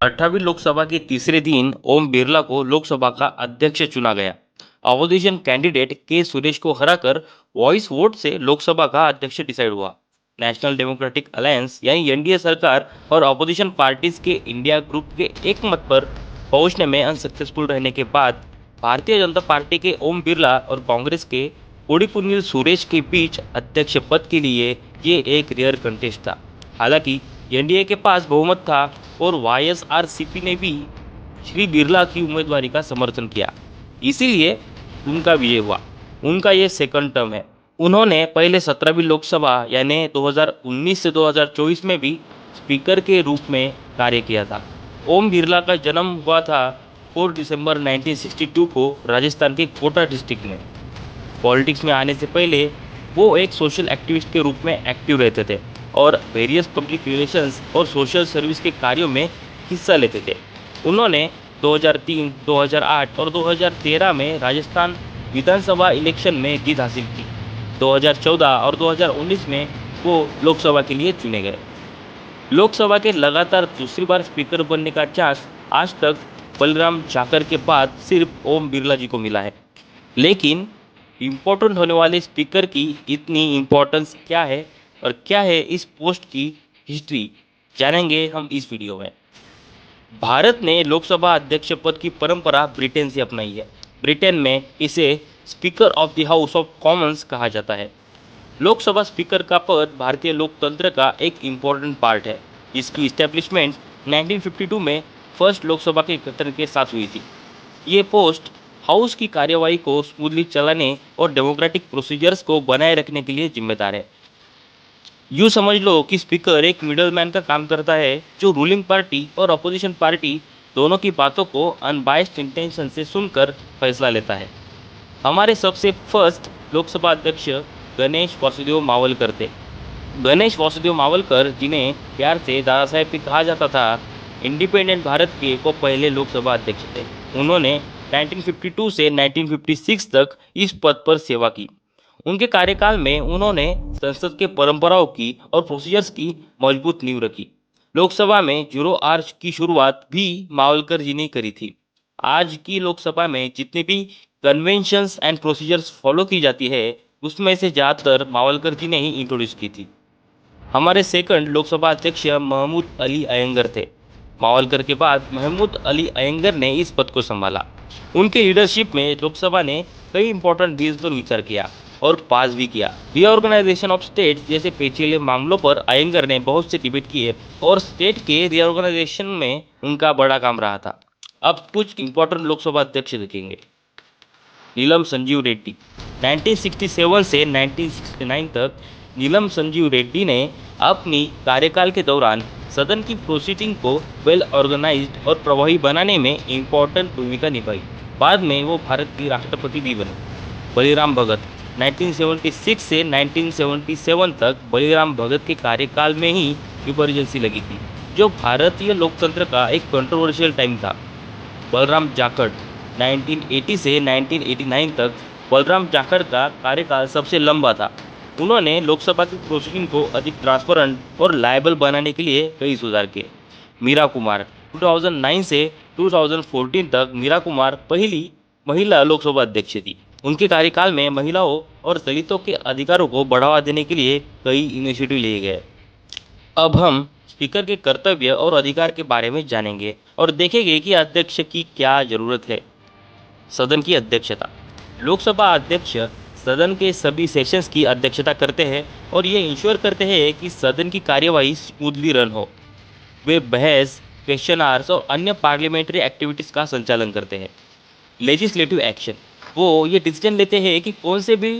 18वीं लोकसभा के तीसरे दिन ओम बिरला को लोकसभा का अध्यक्ष चुना गया। अपोजिशन कैंडिडेट के सुरेश को हराकर वॉइस वोट से लोकसभा का अध्यक्ष डिसाइड हुआ। नेशनल डेमोक्रेटिक अलायंस यानी एनडीए सरकार और अपोजिशन पार्टीज के इंडिया ग्रुप के एक मत पर पहुंचने में अनसक्सेसफुल रहने के बाद भारतीय जनता पार्टी के ओम बिरला और कांग्रेस के कोडिकुन्नील सुरेश के बीच अध्यक्ष पद के लिए ये एक रेयर कंटेस्ट था। हालांकि एनडीए के पास बहुमत था और वाईएसआरसीपी ने भी श्री बिरला की उम्मीदवारी का समर्थन किया, इसीलिए उनका विजय हुआ। उनका ये सेकंड टर्म है। उन्होंने पहले 17वीं लोकसभा यानी 2019 से 2024 में भी स्पीकर के रूप में कार्य किया था। ओम बिरला का जन्म हुआ था 4 दिसंबर 1962 को राजस्थान के कोटा डिस्ट्रिक्ट में। पॉलिटिक्स में आने से पहले वो एक सोशल एक्टिविस्ट के रूप में एक्टिव रहते थे और वेरियस पब्लिक रिलेशंस और सोशल सर्विस के कार्यों में हिस्सा लेते थे। उन्होंने 2003, 2008 और 2013 में राजस्थान विधानसभा इलेक्शन में जीत हासिल की। 2014 और 2019 में वो लोकसभा के लिए चुने गए। लोकसभा के लगातार दूसरी बार स्पीकर बनने का चांस आज तक बलराम जाखड़ के बाद सिर्फ ओम बिरला जी को मिला है। लेकिन इम्पोर्टेंट होने वाले स्पीकर की इतनी इम्पोर्टेंस क्या है और क्या है इस पोस्ट की हिस्ट्री, जानेंगे हम इस वीडियो में। भारत ने लोकसभा अध्यक्ष पद की परंपरा ब्रिटेन से अपनाई है। ब्रिटेन में इसे speaker of the house of Commons कहा जाता है। लोकसभा स्पीकर का पद भारतीय लोकतंत्र का एक इम्पोर्टेंट पार्ट है। इसकी इस्टेब्लिशमेंट 1952 में फर्स्ट लोकसभा के गठन के साथ हुई थी। ये पोस्ट हाउस की कार्यवाही को स्मूथली चलाने और डेमोक्रेटिक प्रोसीजर्स को बनाए रखने के लिए जिम्मेदार है। यूँ समझ लो कि स्पीकर एक मिडलमैन का काम करता है जो रूलिंग पार्टी और अपोजिशन पार्टी दोनों की बातों को अनबायस्ड इंटेंशन से सुनकर फैसला लेता है। हमारे सबसे फर्स्ट लोकसभा अध्यक्ष गणेश वासुदेव मावलकर थे। गणेश वासुदेव मावलकर, जिन्हें प्यार से दादा साहेब भी कहा जाता था, इंडिपेंडेंट भारत के को पहले लोकसभा अध्यक्ष थे। उन्होंने 1952 से 1956 तक इस पद पर सेवा की। उनके कार्यकाल में उन्होंने संसद के परंपराओं की और प्रोसीजर्स की मजबूत नींव रखी। लोकसभा में जीरो आवर्स की शुरुआत भी मावलकर जी ने करी थी। आज की लोकसभा में जितनी भी कन्वेंशंस एंड प्रोसीजर्स फॉलो की जाती है, उसमें से ज़्यादातर मावलकर जी ने ही इंट्रोड्यूस की थी। हमारे सेकंड लोकसभा अध्यक्ष महमूद अली अयंगर थे। मावलकर के बाद महमूद अली अयंगर ने इस पद को संभाला। उनके लीडरशिप में लोकसभा ने कई इंपॉर्टेंट बिल्स पर विचार किया और पास भी किया। रीऑर्गेनाइजेशन ऑफ स्टेट जैसे पेचीले मामलों पर अयंगर ने बहुत से डिबेट किए और स्टेट के रीऑर्गेनाइजेशन में उनका बड़ा काम रहा था। अब कुछ इंपॉर्टेंट लोकसभा अध्यक्ष देखेंगे। नीलम संजीव रेड्डी, 1967 से 1969 तक नीलम संजीव रेड्डी ने अपनी कार्यकाल के दौरान सदन की प्रोसीडिंग को वेल ऑर्गेनाइज्ड और प्रभावी बनाने में इम्पोर्टेंट भूमिका निभाई। बाद में वो भारत के राष्ट्रपति भी बने। बलिराम भगत, 1976 से 1977 तक बलिराम भगत के कार्यकाल में ही इमरजेंसी लगी थी, जो भारतीय लोकतंत्र का एक कंट्रोवर्शियल टाइम था। बलराम जाखड़, 1980 से 1989 तक बलराम जाखड़ का कार्यकाल सबसे लंबा था। उन्होंने लोकसभा की प्रोसीडिंग को अधिक ट्रांसपेरेंट और लायबल बनाने के लिए कई सुधार किए। मीरा कुमार, 2009 से 2014 तक मीरा कुमार पहली महिला लोकसभा अध्यक्ष थी। उनके कार्यकाल में महिलाओं और दलितों के अधिकारों को बढ़ावा देने के लिए कई इनिशिएटिव लिए गए। अब हम स्पीकर के कर्तव्य और अधिकार के बारे में जानेंगे और देखेंगे कि अध्यक्ष की क्या जरूरत है। सदन की अध्यक्षता। लोकसभा अध्यक्ष सदन के सभी सेशंस की अध्यक्षता करते हैं और ये इंश्योर करते हैं कि सदन की कार्यवाही स्मूथली रन हो। वे बहस, क्वेश्चन आवर्स और अन्य पार्लियामेंट्री एक्टिविटीज़ का संचालन करते हैं। लेजिस्लेटिव एक्शन, वो ये डिसीजन लेते हैं कि कौन से भी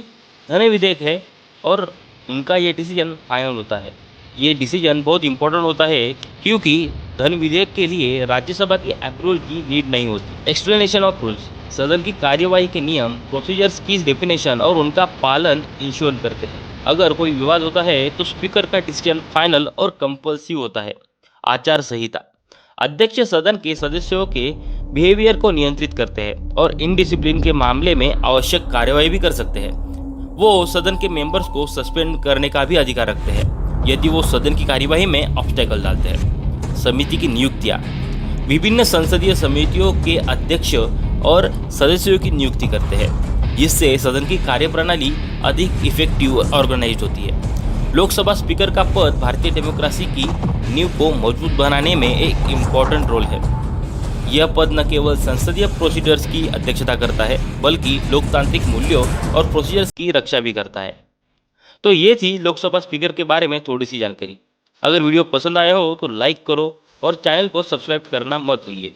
धन विधेयक है और उनका ये डिसीजन फाइनल होता है। ये डिसीजन बहुत इंपॉर्टेंट होता है क्योंकि धन विधेयक के लिए राज्यसभा की अप्रूवल की नीड नहीं होती। एक्सप्लेनेशन ऑफ रूल्स, सदन की कार्यवाही के नियम, प्रोसीजर्स की डेफिनेशन और उनका पालन इंश्योर करते हैं। अगर कोई विवाद होता है तो स्पीकर का डिसीजन फाइनल और कंपल्सिव होता है। आचार संहिता, अध्यक्ष सदन के सदस्यों के बिहेवियर को नियंत्रित करते हैं और इनडिसिप्लिन के मामले में आवश्यक कार्यवाही भी कर सकते हैं। वो सदन के मेंबर्स को सस्पेंड करने का भी अधिकार रखते हैं यदि वो सदन की कार्यवाही में ऑब्स्टेकल डालते हैं। समिति की नियुक्तियाँ, विभिन्न संसदीय समितियों के अध्यक्ष और सदस्यों की नियुक्ति करते हैं, जिससे सदन की कार्यप्रणाली अधिक इफेक्टिव ऑर्गेनाइज होती है। लोकसभा स्पीकर का पद भारतीय डेमोक्रेसी की नींव को मजबूत बनाने में एक इम्पोर्टेंट रोल है। यह पद न केवल संसदीय प्रोसीजर्स की अध्यक्षता करता है, बल्कि लोकतांत्रिक मूल्यों और प्रोसीजर्स की रक्षा भी करता है। तो ये थी लोकसभा स्पीकर के बारे में थोड़ी सी जानकारी। अगर वीडियो पसंद आया हो तो लाइक करो और चैनल को सब्सक्राइब करना मत भूलिए।